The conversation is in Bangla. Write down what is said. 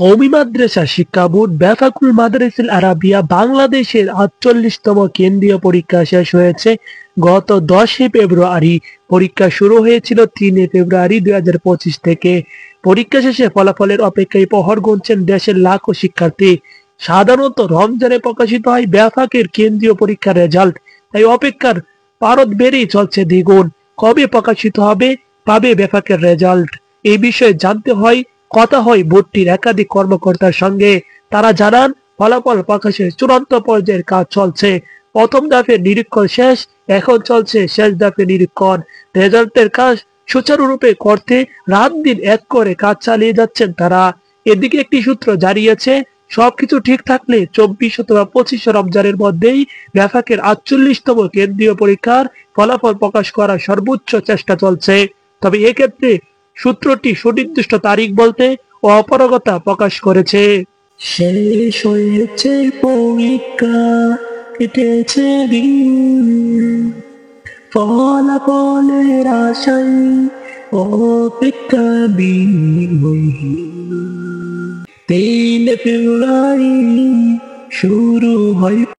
কওমি মাদ্রাসা শিক্ষা বোর্ড বেফাকুল মাদারিসুল আরাবিয়া বাংলাদেশের ৪৮তম কেন্দ্রীয় পরীক্ষা শেষ হয়েছে গত ১০ ফেব্রুয়ারি। পরীক্ষা শুরু হয়েছিল ৩ ফেব্রুয়ারি ২০২৫ থেকে। পরীক্ষা শেষে ফলাফলের অপেক্ষায় প্রহর গুনছেন দেশের লাখো শিক্ষার্থী। সাধারণত রমজানে প্রকাশিত হয় বেফাকের কেন্দ্রীয় পরীক্ষার রেজাল্ট, তাই অপেক্ষার পারদ বেড়েই চলছে দ্বিগুণ। কবে প্রকাশিত হবে, পাবে বেফাকের রেজাল্ট, এই বিষয়ে জানতে হয় কথা হয় বোর্ডটির একাধিক কর্মকর্তার সঙ্গে। তারা জানান, ফলাফল প্রকাশের চূড়ান্ত পর্যায়ের কাজ চলছে। প্রথম ধাপের নিরীক্ষণ শেষ, এখন চলছে শেষ ধাপের নিরীক্ষণ। রেজাল্টের কাজ সুচারুরূপে করতে রাত দিন এক করে কাজ চালিয়ে যাচ্ছেন তারা। এদিকে একটি সূত্র জানিয়েছে, সবকিছু ঠিক থাকলে ২৪ অথবা ২৫ রমজানের মধ্যেই বেফাকের ৪৮তম কেন্দ্রীয় পরীক্ষার ফলাফল প্রকাশ করার সর্বোচ্চ চেষ্টা চলছে। তবে এক্ষেত্রে সূত্রটি সুনির্দিষ্ট তারিখ বলতে অপারগতা প্রকাশ করেছে। শেষ হয়েছে পরীক্ষা, কেটেছে দিন, ফলাফলের আশায় অপেক্ষা বিহীন। ৩ ফেব্রুয়ারি শুরু হয়